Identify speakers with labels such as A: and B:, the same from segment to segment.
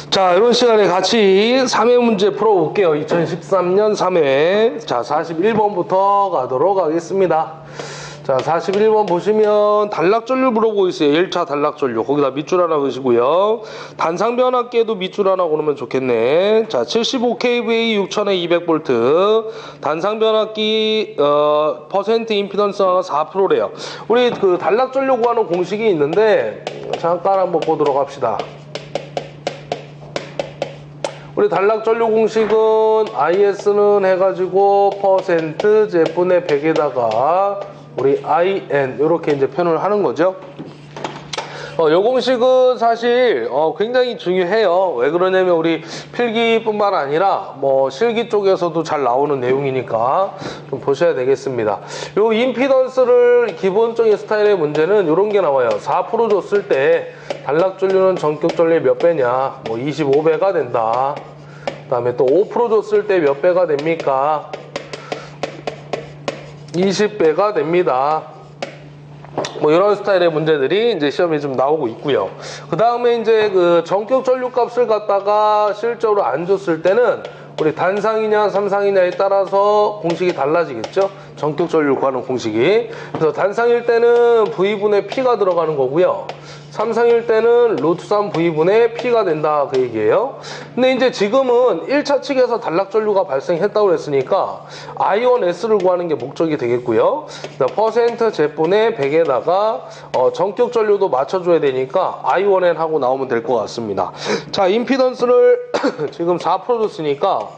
A: 자, 이런 시간에 같이 3회 문제 풀어볼게요. 2013년 3회. 자, 41번부터 가도록 하겠습니다. 자, 41번 보시면 단락전류 물어보고 있어요. 1차 단락전류. 거기다 밑줄 하나 그으시고요. 단상변압계도 밑줄 하나 고르면 좋겠네. 자, 75kVA 6200V. 단상변압기 퍼센트 임피던스가 4%래요. 우리 그 단락전류 구하는 공식이 있는데 잠깐 한번 보도록 합시다. 우리 단락전류 공식은 IS는 해가지고 퍼센트 Z분의 100에다가 우리 IN 이렇게 이제 표현을 하는 거죠. 요 공식은 사실 굉장히 중요해요. 왜 그러냐면 우리 필기뿐만 아니라 뭐 실기 쪽에서도 잘 나오는 내용이니까 좀 보셔야 되겠습니다. 요 임피던스를 기본적인 스타일의 문제는 이런 게 나와요. 4% 줬을 때 단락전류는 전격전류의 몇 배냐? 뭐 25배가 된다. 그 다음에 또 5% 줬을 때 몇 배가 됩니까? 20배가 됩니다. 뭐 이런 스타일의 문제들이 이제 시험에 좀 나오고 있고요. 그 다음에 이제 그 전격 전류 값을 갖다가 실제로 안 줬을 때는 우리 단상이냐 삼상이냐에 따라서 공식이 달라지겠죠. 전격 전류 구하는 공식이. 그래서 단상일 때는 V분의 P가 들어가는 거고요. 삼상일 때는 루트 3 V분의 P가 된다 그 얘기예요. 근데 이제 지금은 1차 측에서 단락전류가 발생했다고 그랬으니까 I1S를 구하는 게 목적이 되겠고요. 퍼센트 Z분의 100에다가 전격 전류도 맞춰줘야 되니까 I1N 하고 나오면 될 것 같습니다. 자, 임피던스를 지금 4% 줬으니까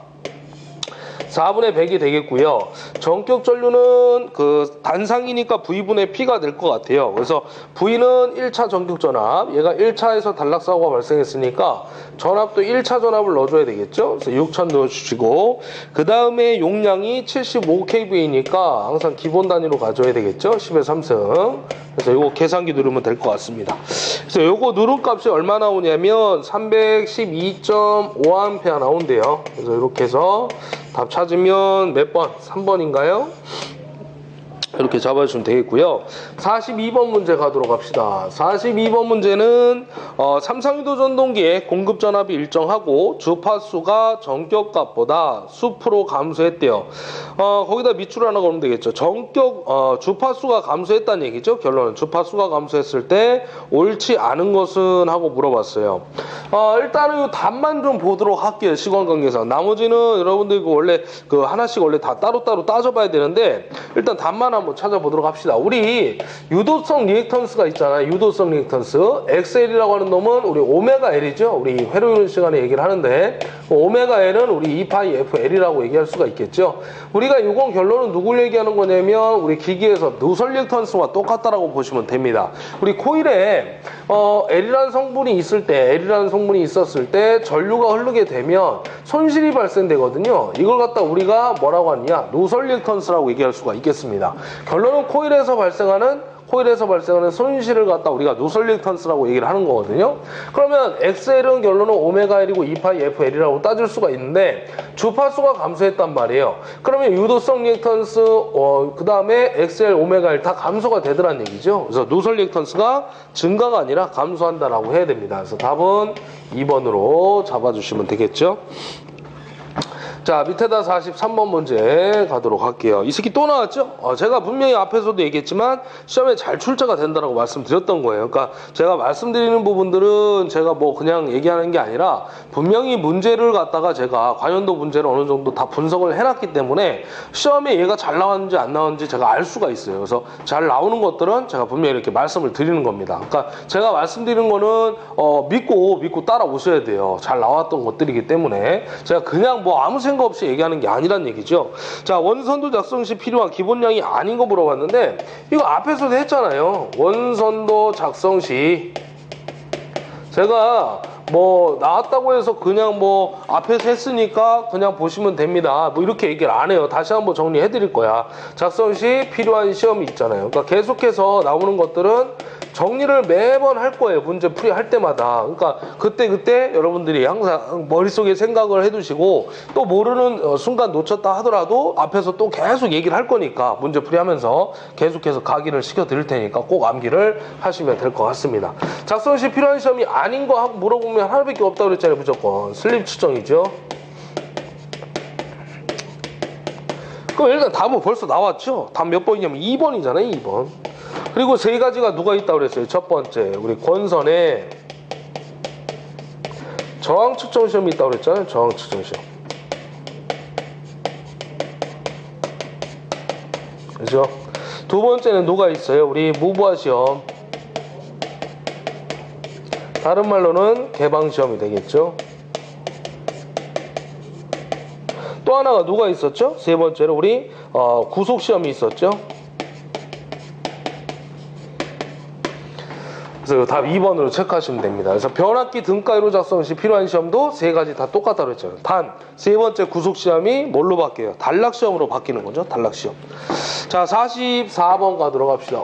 A: 4분의 100이 되겠고요. 전격 전류는 그 단상이니까 V분의 P가 될 것 같아요. 그래서 V는 1차 전격 전압, 얘가 1차에서 단락사고가 발생했으니까 전압도 1차 전압을 넣어줘야 되겠죠. 그래서 6000 넣어주시고, 그 다음에 용량이 75kV니까 항상 기본 단위로 가져야 되겠죠. 10의 3승. 그래서 이거 계산기 누르면 될 것 같습니다. 그래서 이거 누른 값이 얼마 나오냐면 312.5A 나온대요. 그래서 이렇게 해서 답 찾으면 몇 번? 3번인가요? 이렇게 잡아주시면 되겠고요. 42번 문제 가도록 합시다. 42번 문제는 삼상유도 전동기의 공급 전압이 일정하고 주파수가 전격값보다 수프로 감소했대요. 거기다 밑줄 하나 걸으면 되겠죠. 주파수가 감소했다는 얘기죠. 결론은 주파수가 감소했을 때 옳지 않은 것은 하고 물어봤어요. 일단은 이 답만 좀 보도록 할게요. 시간 관계상. 나머지는 여러분들 원래 그 하나씩 원래 다 따로따로 따져봐야 되는데 일단 답만 한번 찾아보도록 합시다. 우리 유도성 리액턴스가 있잖아요. 유도성 리액턴스. XL이라고 하는 놈은 우리 오메가 L이죠. 우리 회로이론 시간에 얘기를 하는데 오메가 L은 우리 2파이 FL이라고 얘기할 수가 있겠죠. 우리가 이건 결론은 누굴 얘기하는 거냐면 우리 기기에서 누설 리액턴스와 똑같다라고 보시면 됩니다. 우리 코일에 L이라는 성분이 있을 때 L이라는 성분이 있었을 때 전류가 흐르게 되면 손실이 발생되거든요. 이걸 갖다 우리가 뭐라고 하느냐? 누설 리액턴스라고 얘기할 수가 있겠습니다. 결론은 코일에서 발생하는 손실을 갖다 우리가 누설 리액턴스라고 얘기를 하는 거거든요. 그러면 XL은 결론은 오메가 L이고 2파이 FL이라고 따질 수가 있는데 주파수가 감소했단 말이에요. 그러면 유도성 리액턴스 그 다음에 XL, 오메가 L 다 감소가 되더란 얘기죠. 그래서 누설 리액턴스가 증가가 아니라 감소한다라고 해야 됩니다. 그래서 답은 2번으로 잡아주시면 되겠죠. 자, 밑에다 43번 문제 가도록 할게요. 이 새끼 또 나왔죠? 제가 분명히 앞에서도 얘기했지만 시험에 잘 출제가 된다고 말씀드렸던 거예요. 그러니까 제가 말씀드리는 부분들은 제가 뭐 그냥 얘기하는 게 아니라 분명히 문제를 갖다가 제가 관련도 문제를 어느 정도 다 분석을 해놨기 때문에 시험에 얘가 잘 나왔는지 안 나왔는지 제가 알 수가 있어요. 그래서 잘 나오는 것들은 제가 분명히 이렇게 말씀을 드리는 겁니다. 그러니까 제가 말씀드리는 거는 믿고 따라오셔야 돼요. 잘 나왔던 것들이기 때문에 제가 그냥 뭐 아무 생각 없이 얘기하는 게 아니란 얘기죠. 자, 원선도 작성 시 필요한 기본량이 아닌 거 물어봤는데 이거 앞에서도 했잖아요. 원선도 작성 시 제가 뭐 나왔다고 해서 그냥 뭐 앞에서 했으니까 그냥 보시면 됩니다. 뭐 이렇게 얘기를 안 해요. 다시 한번 정리해 드릴 거야. 작성 시 필요한 시험이 있잖아요. 그러니까 계속해서 나오는 것들은 정리를 매번 할 거예요. 문제 풀이할 때마다. 그러니까 그때 여러분들이 항상 머릿속에 생각을 해두시고 또 모르는 순간 놓쳤다 하더라도 앞에서 또 계속 얘기를 할 거니까 문제 풀이하면서 계속해서 각인을 시켜드릴 테니까 꼭 암기를 하시면 될 것 같습니다. 작성 시 필요한 시험이 아닌 거 하고 물어보면 하나밖에 없다고 그랬잖아요. 무조건 슬립 추정이죠. 그럼 일단 답은 벌써 나왔죠. 답 몇 번이냐면 2번이잖아요. 2번. 그리고 세 가지가 누가 있다고 그랬어요. 첫 번째 우리 권선에 저항 측정 시험이 있다고 그랬잖아요. 저항 측정 시험. 그죠? 두 번째는 누가 있어요? 우리 무부하 시험. 다른 말로는 개방 시험이 되겠죠. 또 하나가 누가 있었죠? 세 번째로 우리 구속 시험이 있었죠. 그래서 답 2번으로 체크하시면 됩니다. 그래서 변압기 등가위로 작성 시 필요한 시험도 세 가지 다 똑같다고 했잖아요. 단 세 번째 구속 시험이 뭘로 바뀌어요? 단락 시험으로 바뀌는 거죠. 단락 시험. 자, 44번 가도록 합시다.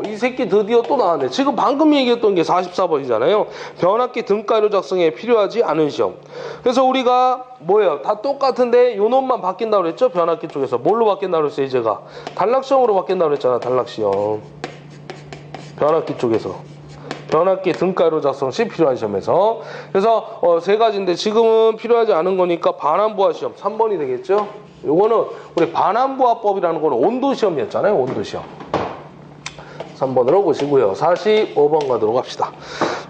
A: 이 새끼 드디어 또 나왔네. 지금 방금 얘기했던 게 44번이잖아요. 변압기 등가위로 작성에 필요하지 않은 시험. 그래서 우리가 뭐예요? 다 똑같은데 요 놈만 바뀐다고 그랬죠? 변압기 쪽에서. 뭘로 바뀐다고 그랬어요? 제가 단락 시험으로 바뀐다고 그랬잖아. 단락 시험. 변압기 쪽에서. 변압기 등가위로 작성 시 필요한 시험에서. 그래서 세 가지인데 지금은 필요하지 않은 거니까 반환부하 시험 3번이 되겠죠. 요거는 우리 반환부하법이라는 거는 온도 시험이었잖아요. 온도 시험 3번으로 보시고요. 45번 가도록 합시다.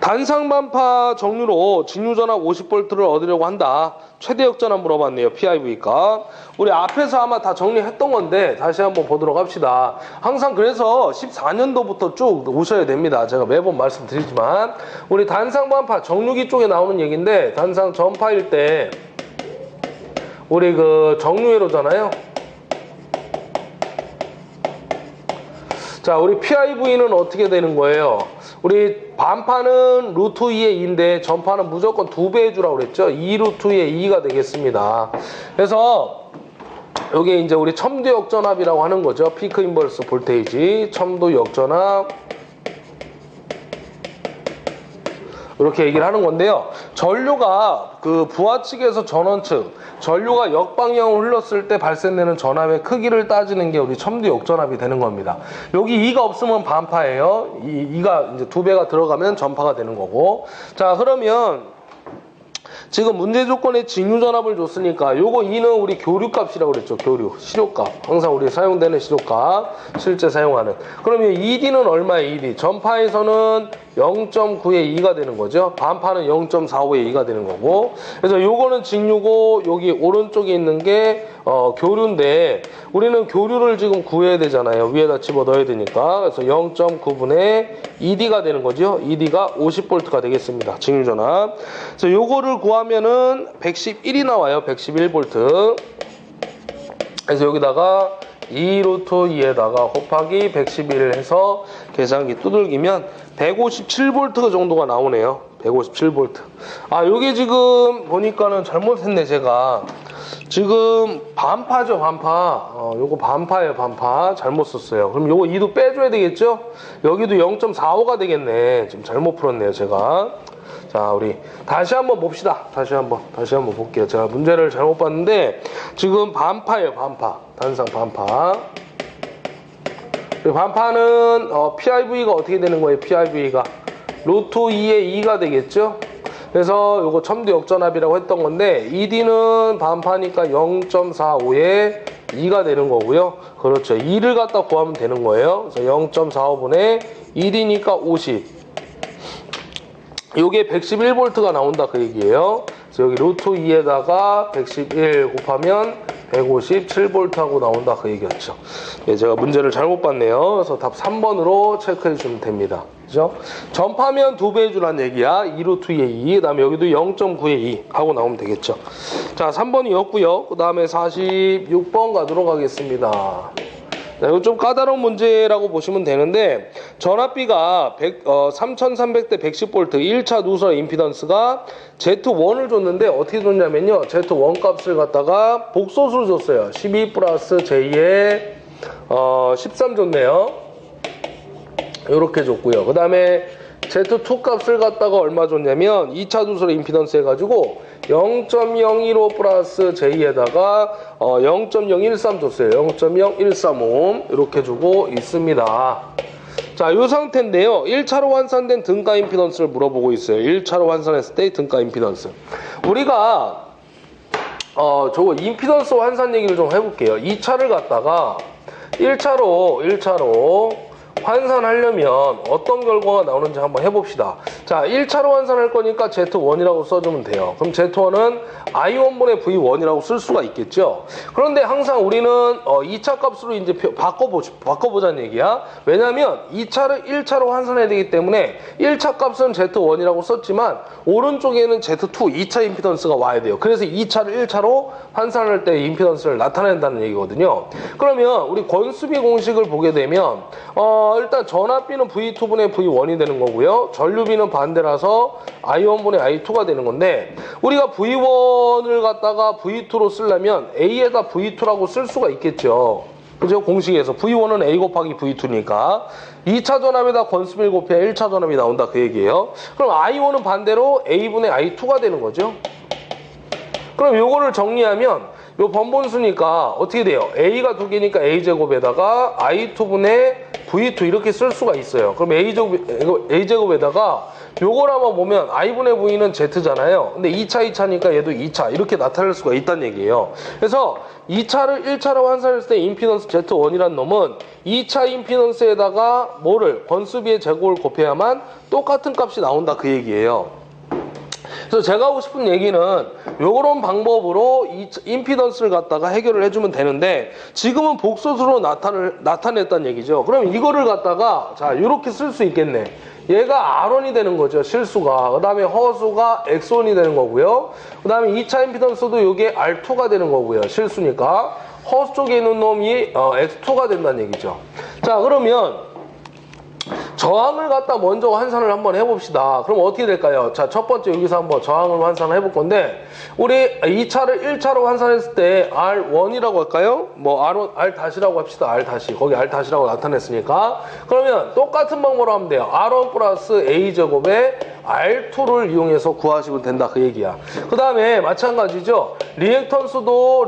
A: 단상반파 정류로 직류전압 50V를 얻으려고 한다. 최대 역전압 물어봤네요. PIV가. 우리 앞에서 아마 다 정리했던 건데 다시 한번 보도록 합시다. 항상 그래서 14년도부터 쭉 오셔야 됩니다. 제가 매번 말씀드리지만 우리 단상반파 정류기 쪽에 나오는 얘기인데 단상 전파일 때 우리 그 정류회로잖아요. 자, 우리 PIV는 어떻게 되는 거예요? 우리 반파는 루트 2의 2인데 전파는 무조건 2배 해주라고 그랬죠? 2 루트 2의 2가 되겠습니다. 그래서 이게 이제 우리 첨도 역전압이라고 하는 거죠. 피크 인버스 볼테이지, 첨도 역전압. 이렇게 얘기를 하는 건데요. 전류가 그 부하 측에서 전원 측, 전류가 역방향으로 흘렀을 때 발생되는 전압의 크기를 따지는 게 우리 첨도 역전압이 되는 겁니다. 여기 2가 없으면 반파예요. 2가 이제 2배가 들어가면 전파가 되는 거고. 자, 그러면 지금 문제 조건에 직류전압을 줬으니까 요거 2는 우리 교류값이라고 그랬죠. 교류, 실효값. 항상 우리 사용되는 실효값, 실제 사용하는. 그러면 2D는 얼마예요? 2D. 전파에서는 0.9의 2가 되는 거죠. 반파는 0.45의 2가 되는 거고. 그래서 요거는 직류고 여기 오른쪽에 있는 게 교류인데 우리는 교류를 지금 구해야 되잖아요. 위에다 집어 넣어야 되니까. 그래서 0.9분의 2D가 되는 거죠. 2D가 50V가 되겠습니다. 직류전압. 그래서 요거를 구하면은 111이 나와요. 111V. 그래서 여기다가 2 루트 2에다가 곱하기 111을 해서 계산기 두들기면 157V 정도가 나오네요. 157V. 아, 요게 지금 보니까는 잘못했네, 제가. 지금 반파죠, 반파. 요거 반파예요, 반파. 잘못 썼어요. 그럼 요거 2도 빼줘야 되겠죠? 여기도 0.45가 되겠네. 지금 잘못 풀었네요, 제가. 자, 우리 다시 한번 봅시다. 다시 한번 볼게요. 제가 문제를 잘못 봤는데 지금 반파예요, 반파. 단상 반파. 반파는 PIV가 어떻게 되는 거예요? PIV가 루트 2의 2가 되겠죠? 그래서 요거 첨도 역전압이라고 했던 건데 2D는 반파니까 0.45에 2가 되는 거고요. 그렇죠. 2를 갖다 구하면 되는 거예요. 그래서 0.45분의 2D니까 50. 요게 111V가 나온다 그 얘기예요. 그래서 여기 루트 2에다가 111 곱하면 157V하고 나온다 그 얘기였죠. 예, 제가 문제를 잘못 봤네요. 그래서 답 3번으로 체크해 주시면 됩니다. 그죠? 전파면 2배 해주라는 얘기야. 2 루트 2의 2. 그 다음에 여기도 0.9의 2 하고 나오면 되겠죠. 자, 3번이었고요. 그 다음에 46번 가도록 하겠습니다. 자, 이거 좀 까다로운 문제라고 보시면 되는데 전압비가 3300대 110V 1차 누설 임피던스가 Z1을 줬는데 어떻게 줬냐면요. Z1 값을 갖다가 복소수로 줬어요. 12 플러스 J에 13 줬네요. 이렇게 줬고요. 그 다음에 Z2 값을 갖다가 얼마 줬냐면 2차 두설의 임피던스 해가지고 0.015 플러스 J에다가 0.013 줬어요. 0.0135 이렇게 주고 있습니다. 자, 요 상태인데요. 1차로 환산된 등가 임피던스를 물어보고 있어요. 1차로 환산했을 때 등가 임피던스. 우리가 저거 임피던스 환산 얘기를 좀 해볼게요. 2차를 갖다가 1차로 환산하려면 어떤 결과가 나오는지 한번 해봅시다. 자, 1차로 환산할 거니까 Z1이라고 써주면 돼요. 그럼 Z1은 I1분의 V1이라고 쓸 수가 있겠죠. 그런데 항상 우리는 2차 값으로 이제 바꿔보자는 얘기야. 왜냐면 2차를 1차로 환산해야 되기 때문에 1차 값은 Z1이라고 썼지만 오른쪽에는 Z2, 2차 임피던스가 와야 돼요. 그래서 2차를 1차로 환산할 때 임피던스를 나타낸다는 얘기거든요. 그러면 우리 권수비 공식을 보게 되면 일단 전압비는 V2분의 V1이 되는 거고요. 전류비는 반대라서 I1분의 I2가 되는 건데 우리가 V1을 갖다가 V2로 쓰려면 A에다 V2라고 쓸 수가 있겠죠. 그죠? 공식에서 V1은 A 곱하기 V2니까 2차 전압에다 권수비를 곱해야 1차 전압이 나온다 그 얘기예요. 그럼 I1은 반대로 A분의 I2가 되는 거죠. 그럼 요거를 정리하면 요 번분수니까 어떻게 돼요? A가 두 개니까 A제곱에다가 I2분의 V2 이렇게 쓸 수가 있어요. 그럼 A제곱에다가 요걸 한번 보면 I분의 V는 Z잖아요. 근데 2차니까 얘도 2차 이렇게 나타낼 수가 있다는 얘기예요. 그래서 2차를 1차로 환산했을 때 임피던스 Z1이란 놈은 2차 임피던스에다가 뭐를? 권수비의 제곱을 곱해야만 똑같은 값이 나온다 그 얘기예요. 그래서 제가 하고 싶은 얘기는 요런 방법으로 이 임피던스를 갖다가 해결을 해주면 되는데 지금은 복소수로 나타냈다는 얘기죠. 그럼 이거를 갖다가 자 요렇게 쓸 수 있겠네. 얘가 R1이 되는 거죠. 실수가. 그 다음에 허수가 X1이 되는 거고요. 그 다음에 2차 임피던스도 요게 R2가 되는 거고요. 실수니까. 허수 쪽에 있는 놈이 X2가 된다는 얘기죠. 자 그러면 저항을 갖다 먼저 환산을 한번 해봅시다. 그럼 어떻게 될까요? 자, 첫 번째 여기서 한번 저항을 환산을 해볼 건데 우리 2차를 1차로 환산했을 때 R1이라고 할까요? 뭐 R-라고 합시다. R-. 거기 R-라고 나타냈으니까 그러면 똑같은 방법으로 하면 돼요. R1 플러스 A제곱에 R2를 이용해서 구하시면 된다 그 얘기야. 그 다음에 마찬가지죠. 리액턴스분도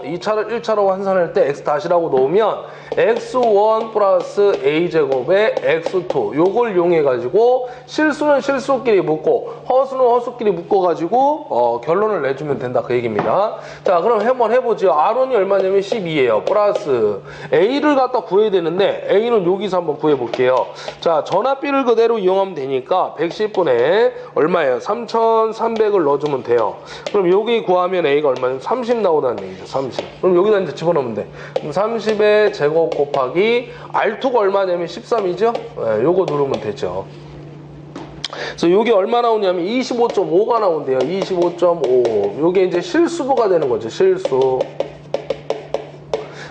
A: 2차를 1차로 환산할 때 X-라고 놓으면 X1 플러스 A제곱에 X2 요걸 이용해가지고 실수는 실수끼리 묶고 허수는 허수끼리 묶어가지고 결론을 내주면 된다 그 얘기입니다. 자 그럼 한번 해보죠. R1이 얼마냐면 12예요. 플러스 A를 갖다 구해야 되는데 A는 여기서 한번 구해볼게요. 자 전압비를 그대로 이용하면 되니까 110분에 얼마예요? 3,300을 넣어주면 돼요. 그럼 여기 구하면 A가 얼마냐면 30 나오다는 얘기죠. 30. 그럼 여기다 이제 집어넣으면 돼. 그럼 30의 제곱 곱하기 R2가 얼마냐면 13이죠? 네, 요거 누르면 되죠. 그래서 요게 얼마 나오냐면 25.5가 나온대요. 25.5. 요게 이제 실수부가 되는 거죠. 실수.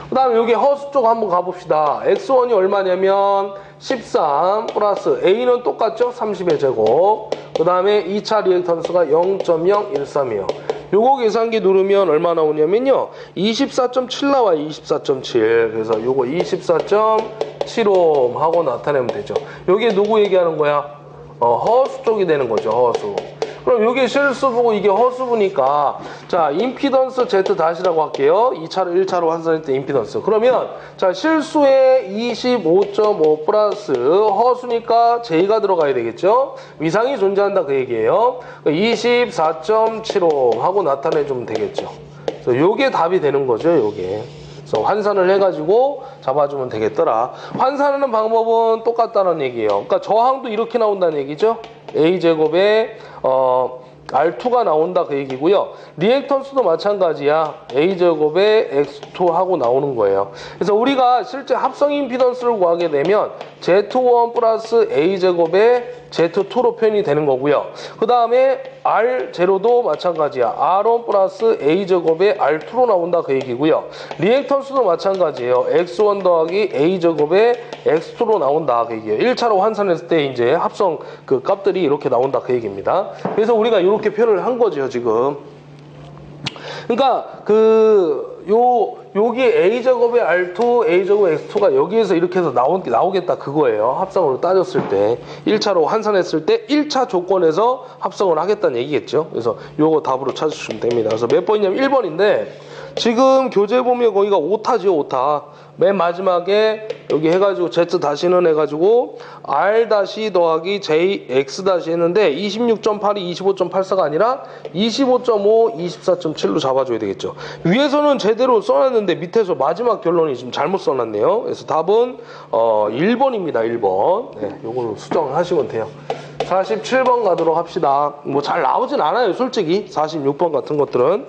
A: 그 다음에 여기 허수 쪽 한번 가봅시다. X1이 얼마냐면 13 플러스 A는 똑같죠? 30의 제곱. 그 다음에 2차 리액턴스가 0.013이에요. 요거 계산기 누르면 얼마 나오냐면요. 24.7 나와요. 24.7. 그래서 요거 24.75 하고 나타내면 되죠. 요게 누구 얘기하는 거야? 허수 쪽이 되는 거죠. 허수. 그럼 이게 실수부고 이게 허수부니까 자 임피던스 Z-라고 할게요. 2차로 1차로 환산할 때 임피던스. 그러면 자 실수에 25.5 플러스 허수니까 J가 들어가야 되겠죠. 위상이 존재한다 그 얘기예요. 24.75 하고 나타내주면 되겠죠. 그래서 요게 답이 되는 거죠. 요게. 그래서 환산을 해가지고 잡아주면 되겠더라. 환산하는 방법은 똑같다는 얘기예요. 그러니까 저항도 이렇게 나온다는 얘기죠. A제곱에 R2가 나온다 그 얘기고요. 리액턴스도 마찬가지야. A제곱에 X2 하고 나오는 거예요. 그래서 우리가 실제 합성 임피던스를 구하게 되면 Z1 플러스 A제곱에 Z2로 표현이 되는 거고요. 그 다음에 R0도 마찬가지야. R1 플러스 A제곱에 R2로 나온다 그 얘기고요. 리액턴스도 마찬가지예요. X1 더하기 A제곱에 X2로 나온다 그 얘기예요. 1차로 환산했을 때 이제 합성 그 값들이 이렇게 나온다 그 얘기입니다. 그래서 우리가 이렇게 표현을 한 거죠 지금. 그러니까 여기 A제곱의 R2, A제곱의 X2가 여기에서 이렇게 해서 나오겠다 그거예요. 합성으로 따졌을 때 1차로 환산했을 때 1차 조건에서 합성을 하겠다는 얘기겠죠. 그래서 요거 답으로 찾으시면 됩니다. 그래서 몇 번이냐면 1번인데 지금 교재 보면 거기가 오타지요. 오타. 맨 마지막에 여기 해가지고 Z 다시는 해가지고 R 다시 더하기 J X 다시 했는데 26.8이 25.84가 아니라 25.5, 24.7로 잡아줘야 되겠죠. 위에서는 제대로 써놨는데 밑에서 마지막 결론이 지금 잘못 써놨네요. 그래서 답은 1번입니다. 1번. 네, 요걸로 수정을 하시면 돼요. 47번 가도록 합시다. 뭐 잘 나오진 않아요. 솔직히 46번 같은 것들은.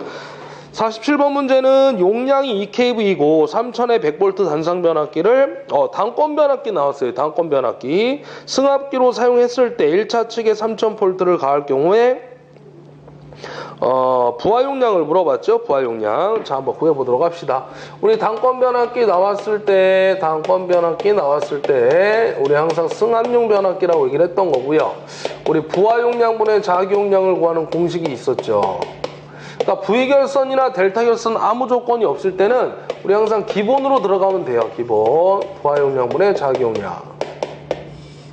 A: 47번 문제는 용량이 2kV이고 3000의 100V 단상 변압기를 단권 변압기 나왔어요. 단권 변압기. 승합기로 사용했을 때 1차 측에 3000V를 가할 경우에 부하 용량을 물어봤죠. 부하 용량. 자, 한번 구해보도록 합시다. 우리 단권 변압기 나왔을 때 우리 항상 승합용 변압기라고 얘기를 했던 거고요. 우리 부하 용량분의 자기 용량을 구하는 공식이 있었죠. 그러니까 V결선이나 델타결선 아무 조건이 없을 때는 우리 항상 기본으로 들어가면 돼요. 기본. 부하 용량분의 자기 용량.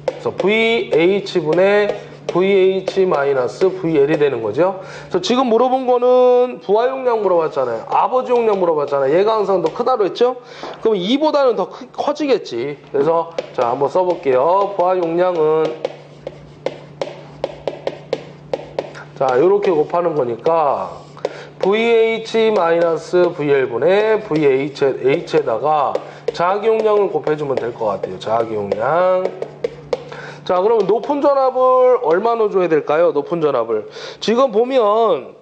A: 그래서 VH분의 VH-VL이 되는 거죠. 그래서 지금 물어본 거는 부하 용량 물어봤잖아요. 아버지 용량 물어봤잖아요. 얘가 항상 더 크다고 했죠? 그럼 2보다는 더 커지겠지. 그래서 자, 한번 써볼게요. 부하 용량은 자, 이렇게 곱하는 거니까 VH-VL분의 VH에다가 자기 용량을 곱해주면 될 것 같아요. 자기 용량. 자, 그러면 높은 전압을 얼마 넣어줘야 될까요? 높은 전압을. 지금 보면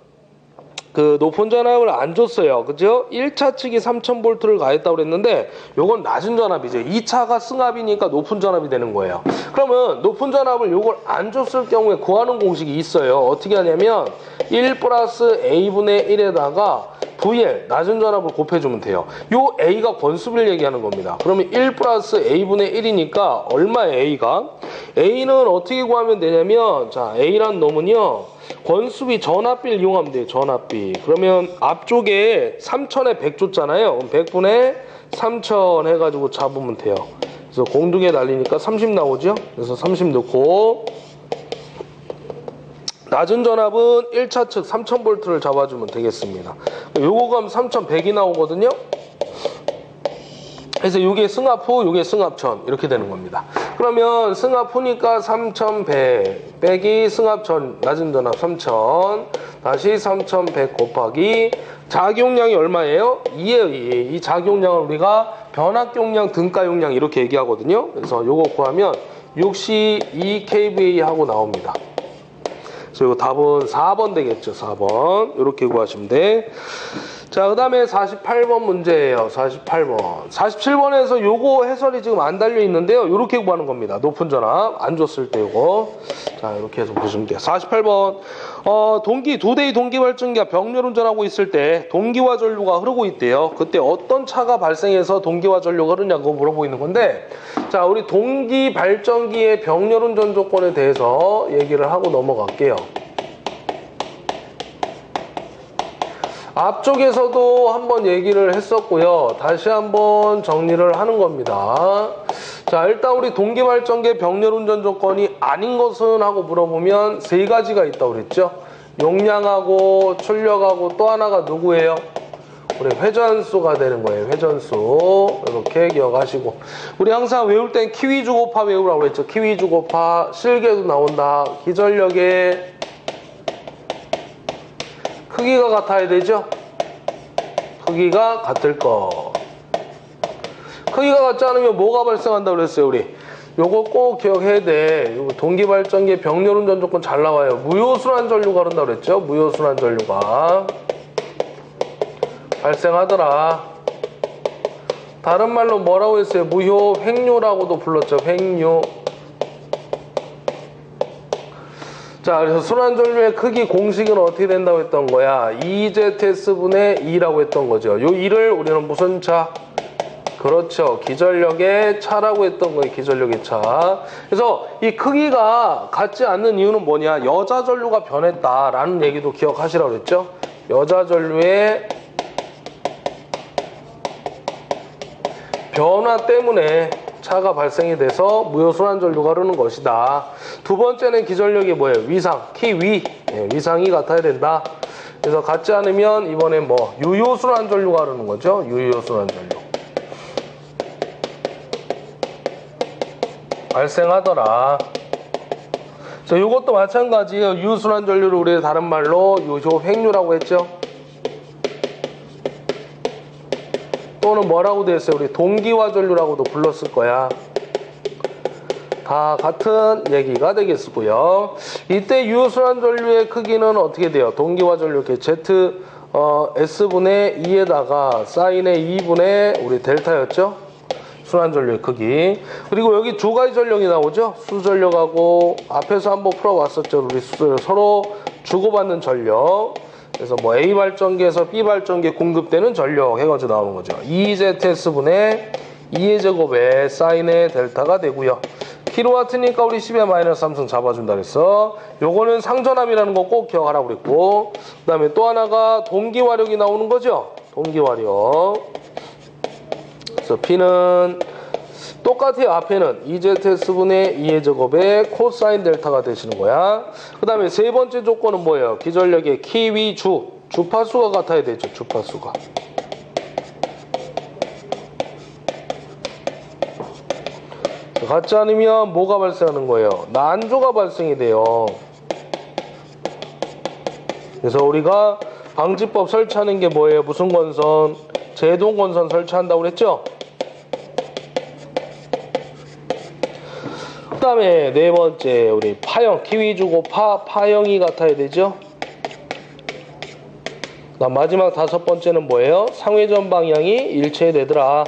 A: 그 높은 전압을 안 줬어요. 그죠? 1차 측이 3000V를 가했다고 그랬는데 요건 낮은 전압이죠. 2차가 승합이니까 높은 전압이 되는 거예요. 그러면 높은 전압을 요걸 안 줬을 경우에 구하는 공식이 있어요. 어떻게 하냐면 1 플러스 A분의 1에다가 VL, 낮은 전압을 곱해주면 돼요. 요 A가 권수비를 얘기하는 겁니다. 그러면 1 플러스 A분의 1이니까 얼마예요, A가? A는 어떻게 구하면 되냐면 자, A란 놈은요. 권수비 전압비를 이용하면 돼요. 전압비. 그러면 앞쪽에 3000에 100 줬잖아요. 그럼 100분의 3000 해가지고 잡으면 돼요. 그래서 공중에 날리니까 30 나오죠. 그래서 30 넣고 낮은 전압은 1차 측 3000V를 잡아주면 되겠습니다. 요거 가면 3100이 나오거든요. 그래서 이게 승합후, 이게 승합전 이렇게 되는 겁니다. 그러면 승합후니까 3100 빼기 승합전 낮은 전압 3000 다시 3100 곱하기 자기 용량이 얼마예요? 2예요. 2. 이 자기 용량을 우리가 변압기 용량, 등가 용량 이렇게 얘기하거든요. 그래서 요거 구하면 62kVA 하고 나옵니다. 그래서 이거 답은 4번 되겠죠. 4번 이렇게 구하시면 돼. 자, 그 다음에 48번 문제예요. 48번. 47번에서 요거 해설이 지금 안 달려 있는데요. 요렇게 구하는 겁니다. 높은 전압 안 줬을 때 요거. 자, 이렇게 해서 보시면 돼요. 48번. 두 대의 동기 발전기가 병렬 운전하고 있을 때 동기화 전류가 흐르고 있대요. 그때 어떤 차가 발생해서 동기화 전류가 흐르냐고 물어보고 있는 건데, 자, 우리 동기 발전기의 병렬 운전 조건에 대해서 얘기를 하고 넘어갈게요. 앞쪽에서도 한번 얘기를 했었고요. 다시 한번 정리를 하는 겁니다. 자, 일단 우리 동기발전기의 병렬 운전 조건이 아닌 것은 하고 물어보면 세 가지가 있다고 그랬죠. 용량하고 출력하고 또 하나가 누구예요? 우리 회전수가 되는 거예요. 회전수. 이렇게 기억하시고. 우리 항상 외울 땐 키위주고파 외우라고 했죠. 키위주고파. 실계도 나온다. 기전력의 크기가 같아야 되죠? 크기가 같을 거. 크기가 같지 않으면 뭐가 발생한다고 그랬어요, 우리? 요거 꼭 기억해야 돼. 요거 동기발전기의 병렬 운전 조건 잘 나와요. 무효순환 전류가 흐른다고 그랬죠? 무효순환 전류가 발생하더라. 다른 말로 뭐라고 했어요? 무효 횡류라고도 불렀죠. 횡류. 자, 그래서 순환전류의 크기 공식은 어떻게 된다고 했던 거야? EZS분의 2라고 했던 거죠. 요 2를 우리는 무슨 차? 그렇죠. 기전력의 차라고 했던 거예요. 기전력의 차. 그래서 이 크기가 같지 않는 이유는 뭐냐? 여자 전류가 변했다라는 얘기도 기억하시라고 그랬죠. 여자 전류의 변화 때문에 차가 발생이 돼서 무효순환전류가 흐르는 것이다. 두 번째는 기전력이 뭐예요? 위상, 키 위상이 같아야 된다. 그래서 같지 않으면 이번엔 뭐 유효순환전류가 흐르는 거죠. 유효순환전류 발생하더라. 자, 이것도 마찬가지예요. 유효순환전류를 우리 다른 말로 유효횡류라고 했죠. 또는 뭐라고 되어 있어요? 우리 동기화전류라고도 불렀을 거야. 다 같은 얘기가 되겠고요. 이때 유효순환전류의 크기는 어떻게 돼요? 동기화전류 이렇게 Z S분의 2에다가 사인의 2분의 우리 델타였죠? 순환전류의 크기. 그리고 여기 두 가지 전력이 나오죠? 수전력하고 앞에서 한번 풀어봤었죠? 우리 서로 주고받는 전력. 그래서 뭐 A 발전기에서 B 발전기에 공급되는 전력 해가지고 나오는 거죠. 2ZS분의 2의 제곱에 사인의 델타가 되고요. 킬로와트니까 우리 10의 마이너스 3승 잡아준다 그랬어. 요거는 상전압이라는 거 꼭 기억하라고 그랬고, 그 다음에 또 하나가 동기화력이 나오는 거죠. 동기화력. 그래서 P는 똑같아요. 앞에는 2ZS분의 2의 제곱에 코사인 델타가 되시는 거야. 그 다음에 세 번째 조건은 뭐예요? 기전력의 키, 주파수가 같아야 되죠. 주파수가. 같지 않으면 뭐가 발생하는 거예요? 난조가 발생이 돼요. 그래서 우리가 방지법 설치하는 게 뭐예요? 무슨 건선? 제동건선 설치한다고 그랬죠? 그 다음에 네 번째 우리 파형, 키위 주고 파형이 같아야 되죠? 그다음 마지막 다섯 번째는 뭐예요? 상회전 방향이 일체되더라.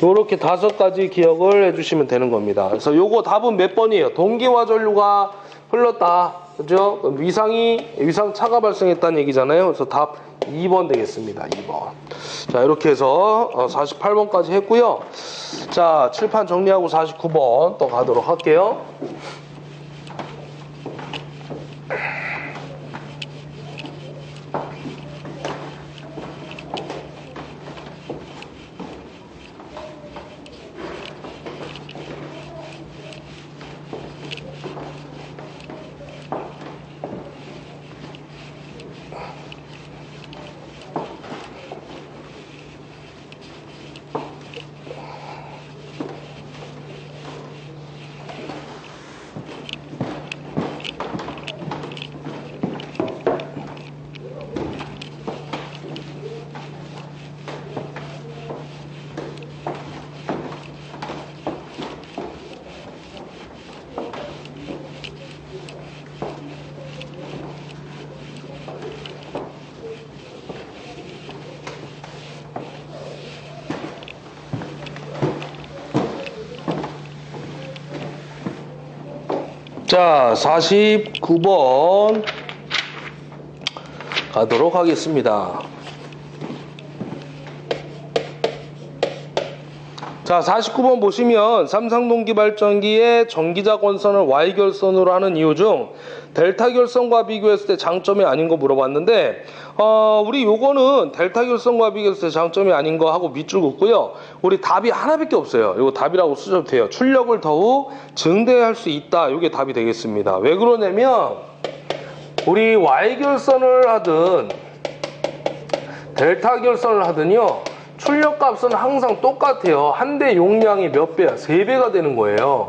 A: 요렇게 다섯 가지 기억을 해주시면 되는 겁니다. 그래서 요거 답은 몇 번이에요? 동기화전류가 흘렀다. 그죠? 위상차가 발생했다는 얘기잖아요. 그래서 답 2번 되겠습니다. 2번. 자, 이렇게 해서 48번까지 했고요. 자, 칠판 정리하고 49번 또 가도록 할게요. 자, 49번 가도록 하겠습니다. 자, 49번 보시면 삼상동기발전기의 전기자 권선을 Y결선으로 하는 이유 중 델타 결선과 비교했을 때 장점이 아닌 거 물어봤는데 우리 요거는 델타 결선과 비교했을 때 장점이 아닌 거 하고 밑줄 긋고요. 우리 답이 하나밖에 없어요. 이거 답이라고 쓰셔도 돼요. 출력을 더욱 증대할 수 있다. 이게 답이 되겠습니다. 왜 그러냐면 우리 Y결선을 하든 델타 결선을 하든요. 출력값은 항상 똑같아요. 한 대 용량이 몇 배야? 3배가 되는 거예요.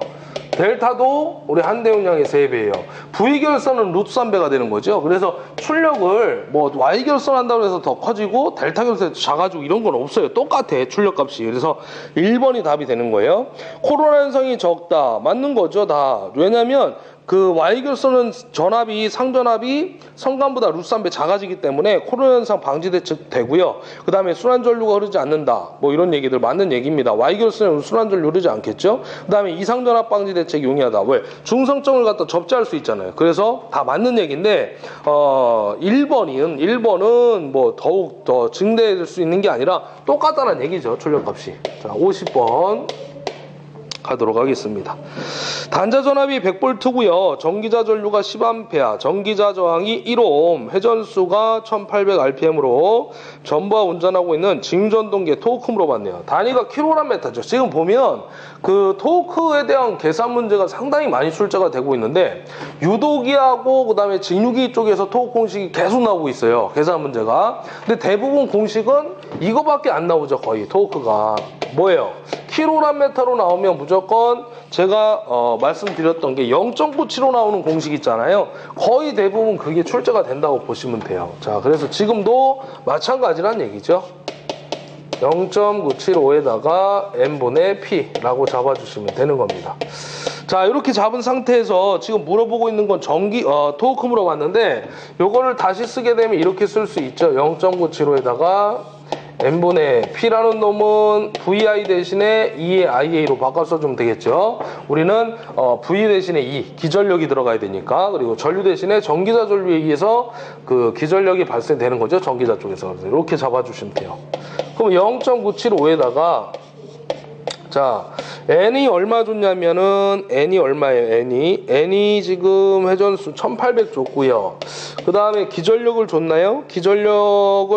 A: 델타도 우리 한 대 용량이 3배예요. V결선은 루트 3배가 되는 거죠. 그래서 출력을 뭐 Y결선 한다고 해서 더 커지고 델타 결선이 작아지고 이런 건 없어요. 똑같아, 출력값이. 그래서 1번이 답이 되는 거예요. 코로나 현상이 적다. 맞는 거죠, 다. 왜냐면 그 Y결선은 상전압이 성간보다 루트 3배 작아지기 때문에 코로나 현상 방지되고요. 그 다음에 순환전류가 흐르지 않는다. 뭐 이런 얘기들 맞는 얘기입니다. Y결선은 순환전류 흐르지 않겠죠. 그 다음에 이상전압 방지 대책이 용이하다. 왜? 중성점을 갖다 접지할 수 있잖아요. 그래서 다 맞는 얘기인데 1번은 뭐 더욱 더 증대될 수 있는 게 아니라 똑같다는 얘기죠. 출력값이. 자, 50번 가도록 하겠습니다. 단자 전압이 100V고요. 전기자 전류가 10A, 전기자 저항이 1옴, 회전수가 1800rpm으로 전부와 운전하고 있는 징전동기의 토크 물어봤네요. 단위가 kgm죠. 지금 보면 그 토크에 대한 계산 문제가 상당히 많이 출제가 되고 있는데 유도기하고 그다음에 직류기 쪽에서 토크 공식이 계속 나오고 있어요. 계산 문제가. 근데 대부분 공식은 이거밖에 안 나오죠. 거의 토크가. 뭐예요? kgm로 나오면 무조건 제가 말씀드렸던 게 0.97로 나오는 공식 있잖아요. 거의 대부분 그게 출제가 된다고 보시면 돼요. 자, 그래서 지금도 마찬가지란 얘기죠. 0.975에다가 n분의 p라고 잡아주시면 되는 겁니다. 자, 이렇게 잡은 상태에서 지금 물어보고 있는 건 토크 물어봤는데 요거를 다시 쓰게 되면 이렇게 쓸 수 있죠. 0.975에다가 n분의 p라는 놈은 vi 대신에 2의 ia로 바꿔 써주면 되겠죠. 우리는 v 대신에 2 기전력이 들어가야 되니까. 그리고 전류 대신에 전기자 전류에 의해서 그 기전력이 발생되는 거죠. 전기자 쪽에서. 그래서 이렇게 잡아주시면 돼요. 그럼 0.975에다가 자, n이 얼마 줬냐면은 n이 얼마예요? n이 지금 회전수 1800 줬고요. 그 다음에 기전력을 줬나요? 기전력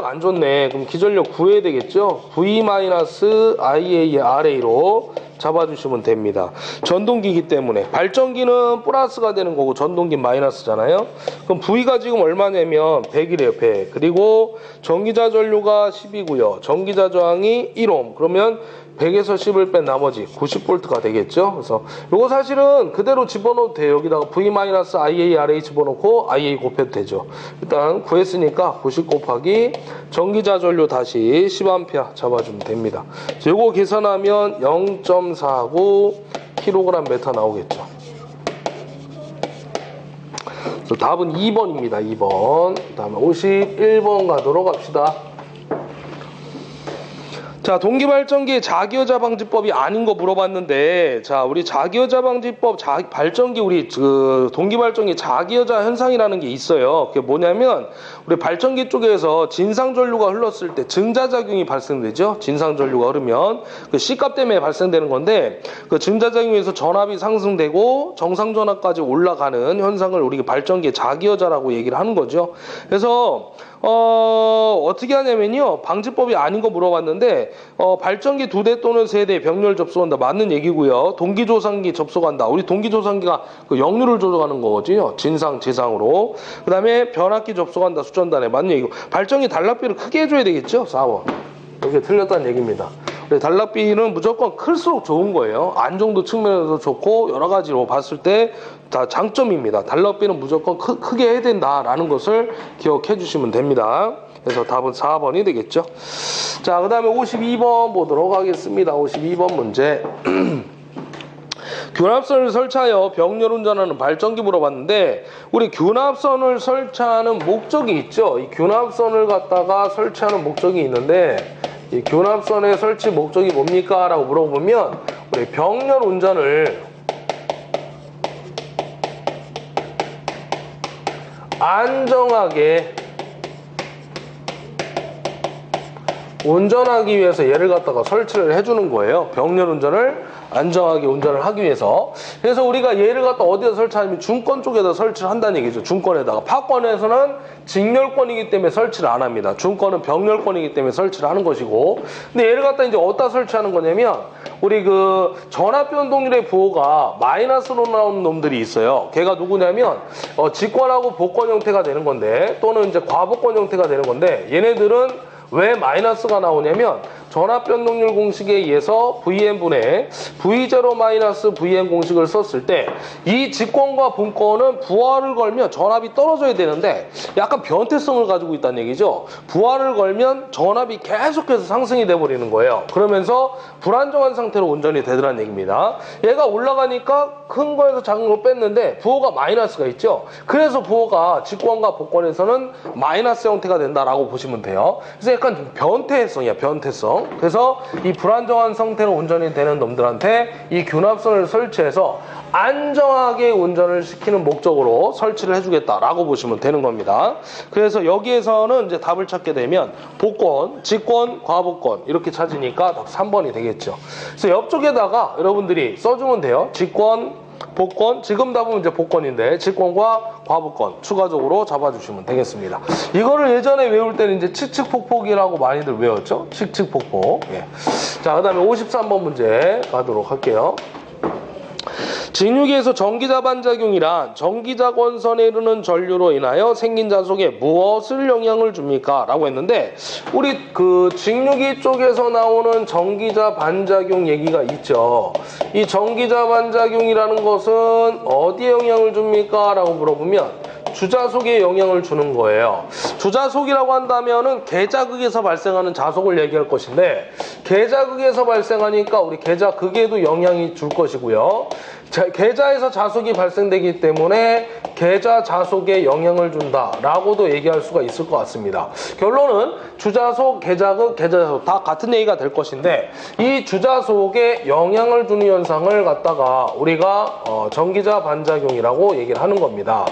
A: 안 줬네. 그럼 기전력 구해야 되겠죠? V-IA의 RA로 잡아주시면 됩니다. 전동기이기 때문에 발전기는 플러스가 되는 거고 전동기 마이너스잖아요. 그럼 V가 지금 얼마냐면 100이래요. 100. 그리고 전기자 전류가 10이고요. 전기자 저항이 1옴. 그러면 100에서 10을 뺀 나머지 90V가 되겠죠. 그래서 이거 사실은 그대로 집어넣어도 돼요. 여기다가 V-IA, RA 집어넣고 IA 곱해도 되죠. 일단 구했으니까 90 곱하기 전기자 전류 다시 10A 잡아주면 됩니다. 이거 계산하면 0.49 kg/m 나오겠죠. 그래서 답은 2번입니다. 2번. 그 다음에 51번 가도록 합시다. 자, 동기발전기의 자기여자 방지법이 아닌 거 물어봤는데, 자, 우리 자기여자 방지법, 발전기, 우리 동기발전기 자기여자 현상이라는 게 있어요. 그게 뭐냐면, 우리 발전기 쪽에서 진상전류가 흘렀을 때 증자작용이 발생되죠. 진상전류가 흐르면. 그 C값 때문에 발생되는 건데, 그 증자작용에서 전압이 상승되고 정상전압까지 올라가는 현상을 우리 발전기의 자기여자라고 얘기를 하는 거죠. 그래서, 어떻게 하냐면요. 방지법이 아닌 거 물어봤는데, 발전기 2대 또는 3대 병렬 접속한다. 맞는 얘기고요. 동기조상기 접속한다. 우리 동기조상기가 그 역류를 조절하는 거거든요. 진상, 지상으로. 그 다음에 변압기 접속한다. 수전단에. 맞는 얘기고. 발전기 단락비를 크게 해줘야 되겠죠. 4번. 이렇게 틀렸다는 얘기입니다. 단락비는 무조건 클수록 좋은 거예요. 안정도 측면에서 좋고 여러 가지로 봤을 때 다 장점입니다. 단락비는 무조건 크게 해야 된다라는 것을 기억해 주시면 됩니다. 그래서 답은 4번이 되겠죠. 자, 그 다음에 52번 보도록 하겠습니다. 52번 문제. 균합선을 설치하여 병렬 운전하는 발전기 물어봤는데 우리 균합선을 설치하는 목적이 있죠. 이 균합선을 갖다가 설치하는 목적이 있는데 이 균합선의 설치 목적이 뭡니까? 라고 물어보면 우리 병렬 운전을 안정하게 운전하기 위해서 얘를 갖다가 설치를 해주는 거예요. 병렬 운전을 안정하게 운전을 하기 위해서. 그래서 우리가 얘를 갖다 어디다 설치하냐면 중권 쪽에다 설치를 한다는 얘기죠. 중권에다가. 파권에서는 직렬권이기 때문에 설치를 안 합니다. 중권은 병렬권이기 때문에 설치를 하는 것이고. 근데 얘를 갖다 이제 어디다 설치하는 거냐면 우리 그 전압 변동률의 부호가 마이너스로 나오는 놈들이 있어요. 걔가 누구냐면 직권하고 복권 형태가 되는 건데 또는 이제 과복권 형태가 되는 건데 얘네들은 왜 마이너스가 나오냐면 전압 변동률 공식에 의해서 Vn분의 V0 마이너스 Vn 공식을 썼을 때 이 직권과 분권은 부하를 걸면 전압이 떨어져야 되는데 약간 변태성을 가지고 있다는 얘기죠. 부하를 걸면 전압이 계속해서 상승이 돼버리는 거예요. 그러면서 불안정한 상태로 운전이 되더라는 얘기입니다. 얘가 올라가니까 큰 거에서 작은 거 뺐는데 부호가 마이너스가 있죠. 그래서 부호가 직권과 복권에서는 마이너스 형태가 된다라고 보시면 돼요. 그래서 약간 변태성이야, 변태성. 그래서 이 불안정한 상태로 운전이 되는 놈들한테 이 균합선을 설치해서 안정하게 운전을 시키는 목적으로 설치를 해주겠다라고 보시면 되는 겁니다. 그래서 여기에서는 이제 답을 찾게 되면 복권, 직권, 과복권 이렇게 찾으니까 답 3번이 되겠죠. 그래서 옆쪽에다가 여러분들이 써주면 돼요. 직권, 복권, 지금 답은 이제 복권인데 직권과 과복권 추가적으로 잡아주시면 되겠습니다. 이거를 예전에 외울 때는 이제 칙칙폭폭이라고 많이들 외웠죠. 칙칙폭폭. 예. 자, 그 다음에 53번 문제 가도록 할게요. 직류기에서 전기자 반작용이란 전기자 권선에 이르는 전류로 인하여 생긴 자속에 무엇을 영향을 줍니까? 라고 했는데 우리 그 직류기 쪽에서 나오는 전기자 반작용 얘기가 있죠. 이 전기자 반작용이라는 것은 어디에 영향을 줍니까? 라고 물어보면 주자속에 영향을 주는 거예요. 주자속이라고 한다면은 계자극에서 발생하는 자속을 얘기할 것인데 계자극에서 발생하니까 우리 계자극에도 영향이 줄 것이고요. 계자에서 자속이 발생되기 때문에 계자 자속에 영향을 준다라고도 얘기할 수가 있을 것 같습니다. 결론은 주자속, 계자극, 계자자속 다 같은 얘기가 될 것인데 이 주자속에 영향을 주는 현상을 갖다가 우리가 전기자 반작용이라고 얘기를 하는 겁니다.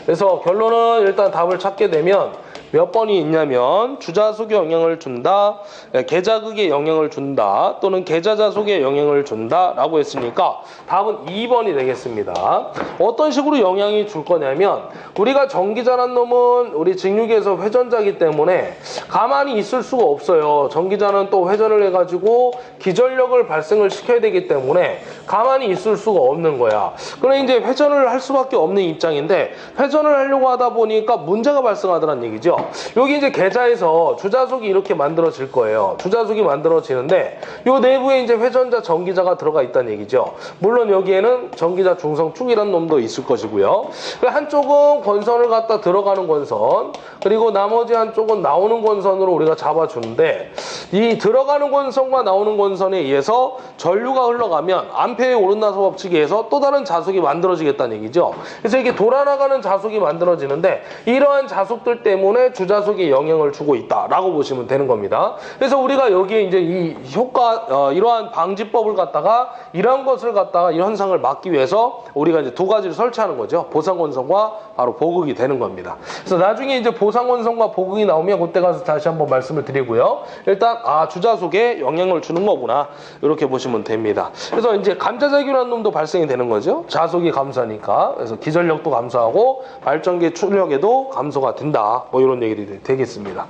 A: 그래서 결론은 일단 답을 찾게 되면 몇 번이 있냐면 주자속에 영향을 준다, 계자극에 영향을 준다 또는 계자자속에 영향을 준다 라고 했으니까 답은 2번이 되겠습니다. 어떤 식으로 영향이 줄 거냐면 우리가 전기자란 놈은 우리 직류기에서 회전자이기 때문에 가만히 있을 수가 없어요. 전기자는 또 회전을 해가지고 기전력을 발생을 시켜야 되기 때문에 가만히 있을 수가 없는 거야. 그래 이제 회전을 할 수밖에 없는 입장인데 회전을 하려고 하다 보니까 문제가 발생하더란 얘기죠. 여기 이제 계자에서 주자속이 이렇게 만들어질 거예요. 주자속이 만들어지는데 요 내부에 이제 회전자, 전기자가 들어가 있다는 얘기죠. 물론 여기에는 전기자 중성축이라는 놈도 있을 것이고요. 한쪽은 권선을 갖다 들어가는 권선, 그리고 나머지 한쪽은 나오는 권선으로 우리가 잡아주는데 이 들어가는 권선과 나오는 권선에 의해서 전류가 흘러가면 암페의 오른나서 법칙에 의해서 또 다른 자속이 만들어지겠다는 얘기죠. 그래서 이게 돌아나가는 자속이 만들어지는데 이러한 자속들 때문에 주자속에 영향을 주고 있다라고 보시면 되는 겁니다. 그래서 우리가 여기에 이제 이 효과, 이러한 방지법을 갖다가 이러한 것을 갖다가 이 현상을 막기 위해서 우리가 이제 두 가지를 설치하는 거죠. 보상권선과 바로 보극이 되는 겁니다. 그래서 나중에 이제 보상권선과 보극이 나오면 그때 가서 다시 한번 말씀을 드리고요. 일단 주자속에 영향을 주는 거구나 이렇게 보시면 됩니다. 그래서 이제 감자작용이라는 놈도 발생이 되는 거죠. 자속이 감소하니까. 그래서 기전력도 감소하고 발전기 출력에도 감소가 된다. 뭐 이런 얘기들이 되겠습니다.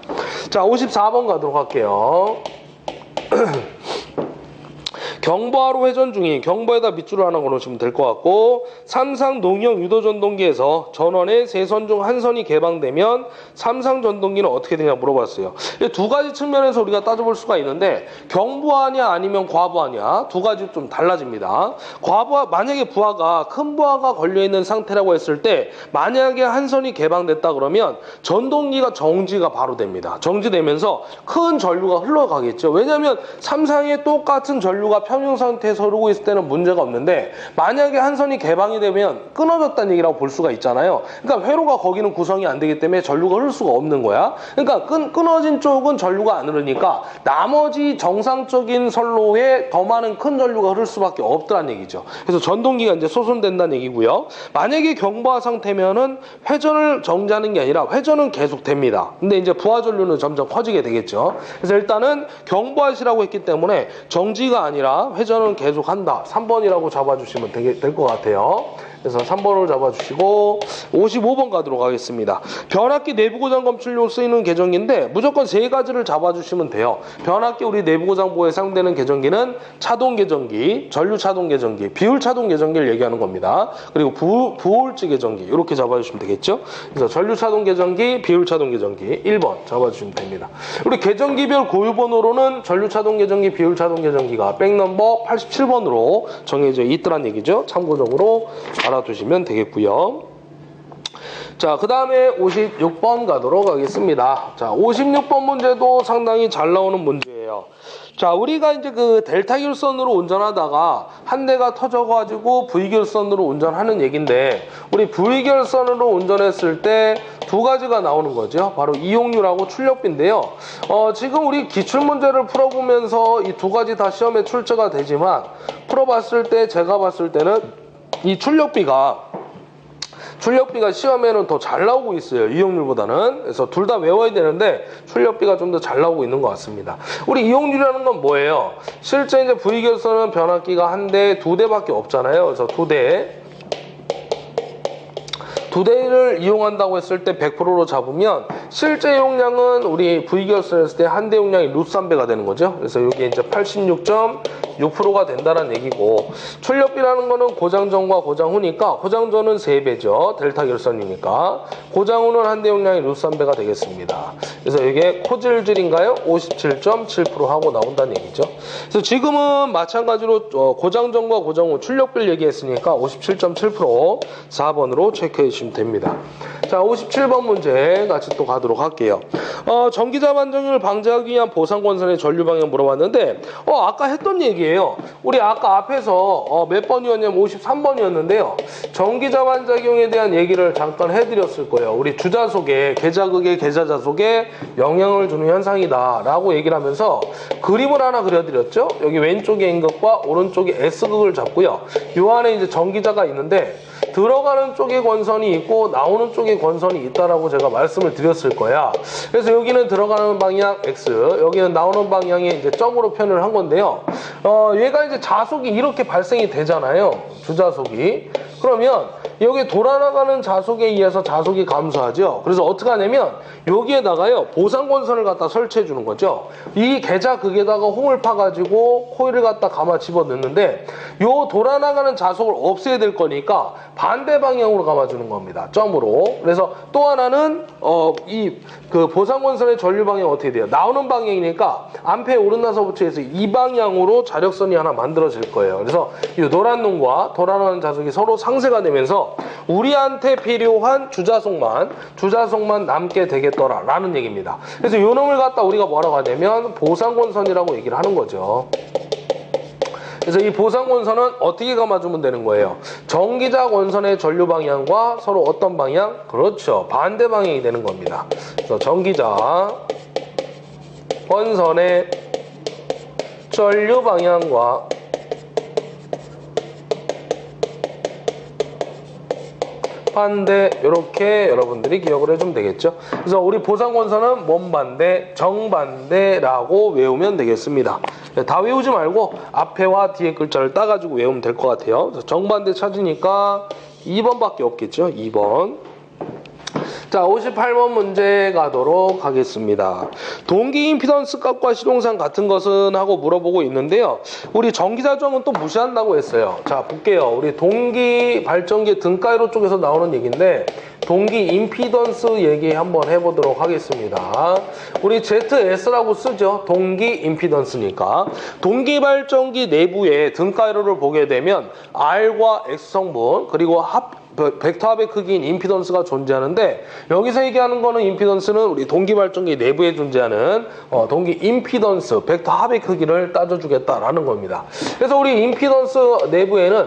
A: 자, 54번 가도록 할게요. 경보하로 회전 중인 경보에다 밑줄을 하나 걸어주시면 될 것 같고 삼상 농형 유도전동기에서 전원의 세 선 중 한 선이 개방되면 삼상 전동기는 어떻게 되냐 물어봤어요. 두 가지 측면에서 우리가 따져볼 수가 있는데 경부하냐 아니면 과부하냐 두 가지 좀 달라집니다. 과부하, 만약에 부하가 큰 부하가 걸려있는 상태라고 했을 때 만약에 한 선이 개방됐다 그러면 전동기가 정지가 바로 됩니다. 정지되면서 큰 전류가 흘러가겠죠. 왜냐하면 삼상에 똑같은 전류가 평형 상태에서 흐르고 있을 때는 문제가 없는데 만약에 한 선이 개방이 되면 끊어졌다는 얘기라고 볼 수가 있잖아요. 그러니까 회로가 거기는 구성이 안 되기 때문에 전류가 흐를 수가 없는 거야. 그러니까 끊어진 쪽은 전류가 안 흐르니까 나머지 정상적인 선로에 더 많은 큰 전류가 흐를 수밖에 없다는 얘기죠. 그래서 전동기가 이제 소선된다는 얘기고요. 만약에 경부하 상태면은 회전을 정지하는 게 아니라 회전은 계속 됩니다. 근데 이제 부하 전류는 점점 커지게 되겠죠. 그래서 일단은 경부하시라고 했기 때문에 정지가 아니라 회전은 계속한다. 3번이라고 잡아주시면 될 것 같아요. 그래서 3번을 잡아주시고 55번 가도록 하겠습니다. 변압기 내부 고장 검출용 쓰이는 계정기인데 무조건 세 가지를 잡아주시면 돼요. 변압기 우리 내부 고장 보호에 사용되는 계정기는 차동 계정기, 전류 차동 계정기, 비율 차동 계정기를 얘기하는 겁니다. 그리고 부호울지 계정기 이렇게 잡아주시면 되겠죠. 그래서 전류 차동 계정기, 비율 차동 계정기 1번 잡아주시면 됩니다. 우리 계정기별 고유번호로는 전류 차동 계정기, 비율 차동 계정기가 백넘버 87번으로 정해져 있더란 얘기죠. 참고적으로 알아두시면 되겠고요. 자, 그 다음에 56번 가도록 하겠습니다. 자, 56번 문제도 상당히 잘 나오는 문제예요. 자, 우리가 이제 그 델타 결선으로 운전하다가 한 대가 터져가지고 V 결선으로 운전하는 얘긴데, 우리 V 결선으로 운전했을 때 두 가지가 나오는 거죠. 바로 이용률하고 출력비인데요. 지금 우리 기출 문제를 풀어보면서 이 두 가지 다 시험에 출제가 되지만, 풀어봤을 때 제가 봤을 때는 이 출력비가 시험에는 더 잘 나오고 있어요. 이용률보다는. 그래서 둘 다 외워야 되는데 출력비가 좀 더 잘 나오고 있는 것 같습니다. 우리 이용률이라는 건 뭐예요? 실제 이제 V결선은 변압기가 한 대, 두 대밖에 없잖아요. 그래서 두 대를 이용한다고 했을 때 100%로 잡으면 실제 용량은 우리 V결선 했을 때 한 대 용량이 루트3배가 되는 거죠. 그래서 여기 이제 86.6%가 된다는 얘기고, 출력비라는 거는 고장 전과 고장 후니까 고장 전은 3배죠. 델타 결선이니까. 고장 후는 한 대 용량이 루트3배가 되겠습니다. 그래서 이게 코질질인가요? 57.7% 하고 나온다는 얘기죠. 그래서 지금은 마찬가지로 고장 전과 고장 후 출력비를 얘기했으니까 57.7% 4번으로 체크해 주시면 됩니다. 자, 57번 문제 같이 또 가도록 할게요. 전기자 반전을 방지하기 위한 보상권선의 전류 방향 물어봤는데, 아까 했던 얘기예요. 우리 아까 앞에서 몇 번이었냐면 53번이었는데요. 전기자 반작용에 대한 얘기를 잠깐 해드렸을 거예요. 우리 주자속에, 계자극의 계자자속에 영향을 주는 현상이다 라고 얘기를 하면서 그림을 하나 그려드렸죠. 여기 왼쪽에 N극과 오른쪽에 S극을 잡고요. 요 안에 이제 전기자가 있는데, 들어가는 쪽에 권선이 있고 나오는 쪽에 권선이 있다라고 제가 말씀을 드렸을 거야. 그래서 여기는 들어가는 방향 X, 여기는 나오는 방향이 이제 점으로 표현을 한 건데요. 얘가 이제 자속이 이렇게 발생이 되잖아요. 주자속이. 그러면 여기 돌아나가는 자속에 의해서 자속이 감소하죠. 그래서 어떻게 하냐면 여기에다가요 보상권선을 갖다 설치해 주는 거죠. 이 계자극에다가 홈을 파가지고 코일을 갖다 감아 집어넣는데, 요 돌아나가는 자속을 없애야 될 거니까 반대 방향으로 감아주는 겁니다. 점으로. 그래서 또 하나는 이 그 보상권선의 전류 방향이 어떻게 돼요? 나오는 방향이니까 암페 오른나서부처에서 이 방향으로 자력선이 하나 만들어질 거예요. 그래서 이 노란 놈과 돌아나가는 자속이 서로 상쇄가 되면서 우리한테 필요한 주자속만 남게 되겠더라라는 얘기입니다. 그래서 요 놈을 갖다 우리가 뭐라고 하냐면 보상권선이라고 얘기를 하는 거죠. 그래서 이 보상권선은 어떻게 감아주면 되는 거예요? 전기자 권선의 전류 방향과 서로 어떤 방향? 그렇죠. 반대 방향이 되는 겁니다. 그래서 전기자 권선의 전류 방향과 반대, 이렇게 여러분들이 기억을 해주면 되겠죠. 그래서 우리 보상권선은 몸반대, 정반대라고 외우면 되겠습니다. 다 외우지 말고 앞에와 뒤에 글자를 따가지고 외우면 될 것 같아요. 정반대 찾으니까 2번밖에 없겠죠. 2번. 자, 58번 문제 가도록 하겠습니다. 동기 임피던스 값과 시동상 같은 것은 하고 물어보고 있는데요. 우리 전기자정은 또 무시한다고 했어요. 자, 볼게요. 우리 동기 발전기 등가이로 쪽에서 나오는 얘기인데, 동기 임피던스 얘기 한번 해보도록 하겠습니다. 우리 ZS라고 쓰죠. 동기 임피던스니까. 동기 발전기 내부에 등가이로를 보게 되면 R과 X 성분, 그리고 벡터 합의 크기인 임피던스가 존재하는데, 여기서 얘기하는 거는 임피던스는 우리 동기 발전기 내부에 존재하는 동기 임피던스, 벡터 합의 크기를 따져주겠다라는 겁니다. 그래서 우리 임피던스 내부에는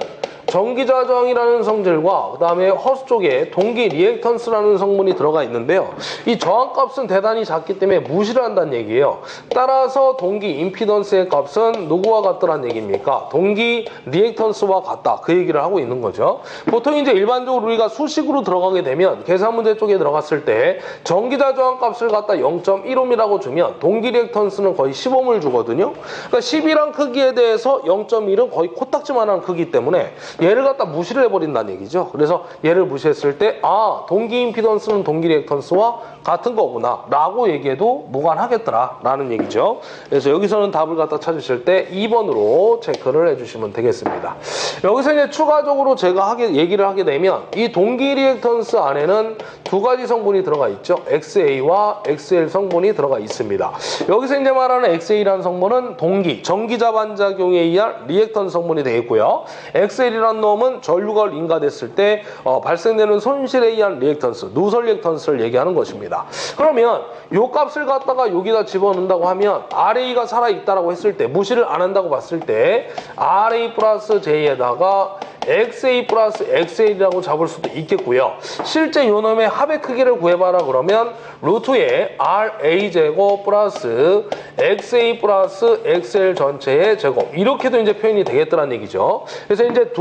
A: 전기자정이라는 성질과 그 다음에 허수 쪽에 동기 리액턴스라는 성분이 들어가 있는데요. 이 저항값은 대단히 작기 때문에 무시를 한다는 얘기예요. 따라서 동기 임피던스의 값은 누구와 같다는 얘기입니까? 동기 리액턴스와 같다. 그 얘기를 하고 있는 거죠. 보통 이제 일반적으로 우리가 수식으로 들어가게 되면 계산 문제 쪽에 들어갔을 때 전기자 저항값을 갖다 0.1옴이라고 주면 동기 리액턴스는 거의 10옴을 주거든요. 그러니까 10이란 크기에 대해서 0.1은 거의 코딱지만한 크기 때문에 얘를 갖다 무시를 해버린다는 얘기죠. 그래서 얘를 무시했을 때 동기 임피던스는 동기 리액턴스와 같은 거구나 라고 얘기해도 무관하겠더라 라는 얘기죠. 그래서 여기서는 답을 갖다 찾으실 때 2번으로 체크를 해주시면 되겠습니다. 여기서 이제 추가적으로 제가 얘기를 하게 되면 뭐냐면 이 동기 리액턴스 안에는 두 가지 성분이 들어가 있죠. XA와 XL 성분이 들어가 있습니다. 여기서 이제 말하는 XA라는 성분은 동기, 전기자 반작용에 의한 리액턴 성분이 되겠고요. XL이라는 놈은 전류가 인가됐을 때 발생되는 손실에 의한 리액턴스, 누설 리액턴스를 얘기하는 것입니다. 그러면 요 값을 갖다가 여기다 집어넣는다고 하면 RA가 살아있다라고 했을 때, 무시를 안 한다고 봤을 때 RA 플러스 J에다가 XA 플러스 XL이라고 잡을 수도 있겠고요. 실제 요놈의 합의 크기를 구해봐라 그러면 루트에 RA제곱 플러스 XA 플러스 XL 전체의 제곱, 이렇게도 이제 표현이 되겠더란 얘기죠. 그래서 이제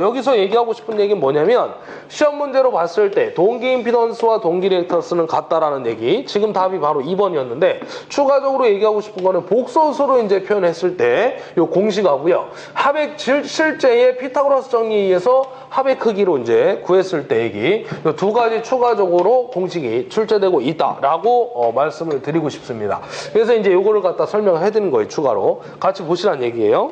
A: 여기서 얘기하고 싶은 얘기는 뭐냐면 시험 문제로 봤을 때 동기 임피던스와 동기 리액턴스는 같다라는 얘기, 지금 답이 바로 2번이었는데 추가적으로 얘기하고 싶은 거는 복소수로 이제 표현했을 때 요 공식하고요. 합의 실제의 피타고라스 정리에 의해서 합의 크기로 이제 구했을 때 얘기, 이 두 가지 추가적으로 공식이 출제되고 있다라고 말씀을 드리고 싶습니다. 그래서 이제 요거를 갖다 설명을 해드리는 거예요. 추가로 같이 보시라는 얘기예요.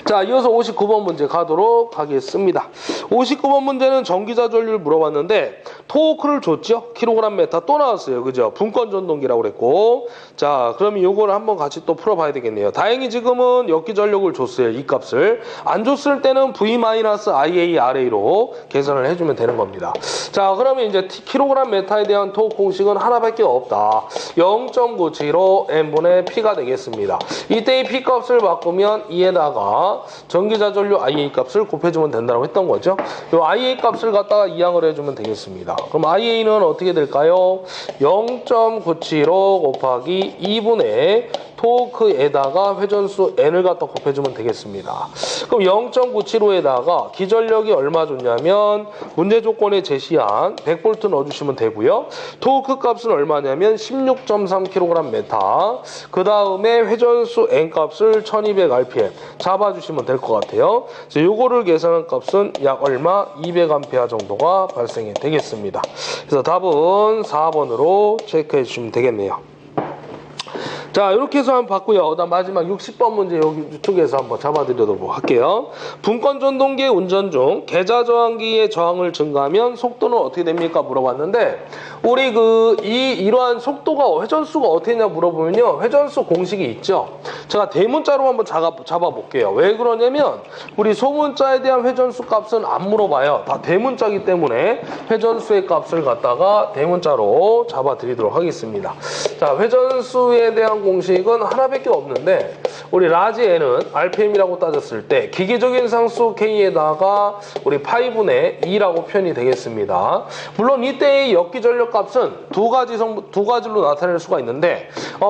A: 자, 이어서 59번 문제 가도록 하겠습니다. 59번 문제는 전기자 전류를 물어봤는데 토크를 줬죠. 킬로그램 메타 또 나왔어요. 그죠? 분권 전동기라고 그랬고, 자, 그러면 요거를 한번 같이 또 풀어봐야 되겠네요. 다행히 지금은 역기 전력을 줬어요. 이 값을. 안 줬을 때는 V-IA-RA로 계산을 해주면 되는 겁니다. 자, 그러면 이제 킬로그램 메타에 대한 토크 공식은 하나밖에 없다. 0.975 n분의 P가 되겠습니다. 이때 이 P 값을 바꾸면 이에다가 전기자 전류 IA 값을 곱해주면 된다고 했던 거죠. 이 IA 값을 갖다가 이항을 해주면 되겠습니다. 그럼 IA는 어떻게 될까요? 0.975 곱하기 2분의 토크에다가 회전수 N을 갖다 곱해주면 되겠습니다. 그럼 0.975에다가 기전력이 얼마 줬냐면 문제 조건에 제시한 100V 넣어주시면 되고요. 토크 값은 얼마냐면 16.3kg 메타, 그 다음에 회전수 N 값을 1200rpm 잡아주시면 될 것 같아요. 그래서 요거를 계산한 값은 약 얼마? 200A 정도가 발생이 되겠습니다. 그래서 답은 4번으로 체크해 주시면 되겠네요. 자, 이렇게 해서 한번 봤고요. 그다음 마지막 60번 문제 여기 쪽에서 한번 잡아드리도록 할게요. 분권 전동기의 운전 중 계좌 저항기의 저항을 증가하면 속도는 어떻게 됩니까? 물어봤는데 우리 이러한 속도가 회전수가 어떻게 되냐 물어보면요. 회전수 공식이 있죠. 제가 대문자로 한번 잡아볼게요. 왜 그러냐면 우리 소문자에 대한 회전수 값은 안 물어봐요. 다 대문자이기 때문에 회전수의 값을 갖다가 대문자로 잡아드리도록 하겠습니다. 자, 회전수에 대한 공식은 하나밖에 없는데 우리 라지 N은 RPM이라고 따졌을 때 기계적인 상수 K에다가 우리 파이분의 2라고 표현이 되겠습니다. 물론 이때의 역기 전력 값은 두 가지로 나타낼 수가 있는데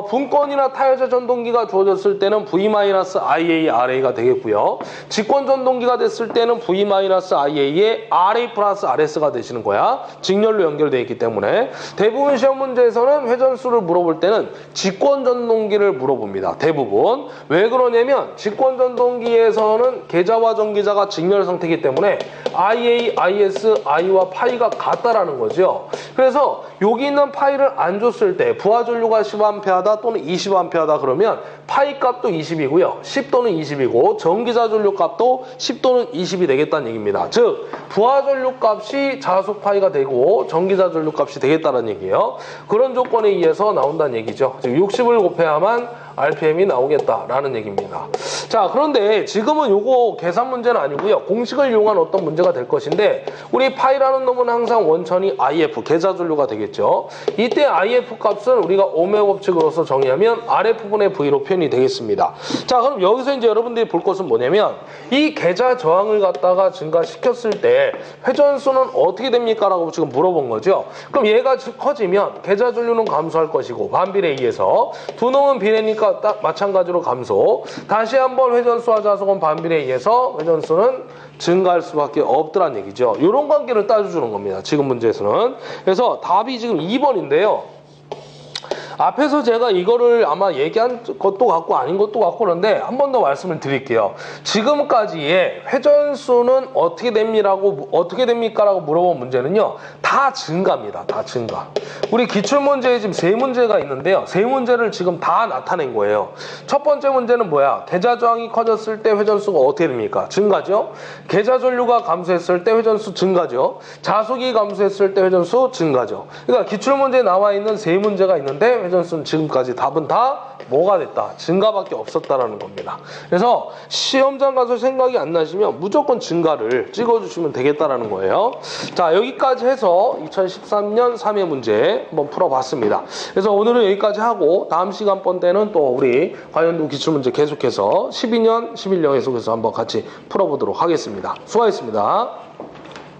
A: 분권이나 타여자 전동기가 주어졌을 때는 V-IA-RA가 되겠고요. 직권 전동기가 됐을 때는 V-IA의 RA 플러스 RS가 되시는 거야. 직렬로 연결되어 있기 때문에 대부분 시험 문제에서는 회전수를 물어볼 때는 직권 전동기를 물어봅니다. 대부분. 왜 그러냐면 직권 전동기에서는 계좌와 전기자가 직렬 상태이기 때문에 IA, IS, I와 파이가 같다라는 거죠. 그래서 여기 있는 파이를 안 줬을 때 부하 전류가 10A다 또는 20A다 그러면 파이 값도 20이고요. 10 또는 20이고 전기자 전류 값도 10 또는 20이 되겠다는 얘기입니다. 즉 부하 전류 값이 자속 파이가 되고 전기자 전류 값이 되겠다는 얘기예요. 그런 조건에 의해서 나온다는 얘기죠. 즉 60을 곱해야만 RPM이 나오겠다라는 얘기입니다. 자, 그런데 지금은 요거 계산 문제는 아니고요. 공식을 이용한 어떤 문제가 될 것인데 우리 파이라는 놈은 항상 원천이 IF, 계좌 전류가 되겠죠. 이때 IF 값은 우리가 오메 법칙으로서 정의하면 RF분의 V로 표현이 되겠습니다. 자, 그럼 여기서 이제 여러분들이 볼 것은 뭐냐면 이 계좌 저항을 갖다가 증가시켰을 때 회전수는 어떻게 됩니까? 라고 지금 물어본 거죠. 그럼 얘가 커지면 계좌 전류는 감소할 것이고 반비례에 의해서 두 놈은 비례니까 딱 마찬가지로 감소. 다시 한번 회전수와 자속은 반비례에 의해서 회전수는 증가할 수밖에 없더란 얘기죠. 이런 관계를 따져주는 겁니다. 지금 문제에서는. 그래서 답이 지금 2번인데요. 앞에서 제가 이거를 아마 얘기한 것도 같고 아닌 것도 같고 그런데 한 번 더 말씀을 드릴게요. 지금까지의 회전수는 어떻게 됩니까라고 물어본 문제는요. 다 증가입니다. 다 증가. 우리 기출문제에 지금 세 문제가 있는데요. 세 문제를 지금 다 나타낸 거예요. 첫 번째 문제는 뭐야? 계좌 저항이 커졌을 때 회전수가 어떻게 됩니까? 증가죠. 계좌 전류가 감소했을 때 회전수 증가죠. 자속이 감소했을 때 회전수 증가죠. 그러니까 기출문제에 나와 있는 세 문제가 있는데 회전수는 지금까지 답은 다 뭐가 됐다? 증가밖에 없었다라는 겁니다. 그래서 시험장 가서 생각이 안 나시면 무조건 증가를 찍어주시면 되겠다라는 거예요. 자, 여기까지 해서 2013년 3회 문제 한번 풀어봤습니다. 그래서 오늘은 여기까지 하고 다음 시간번 때는 또 우리 관련도 기출문제 계속해서 12년, 11년 계속해서 한번 같이 풀어보도록 하겠습니다. 수고하셨습니다.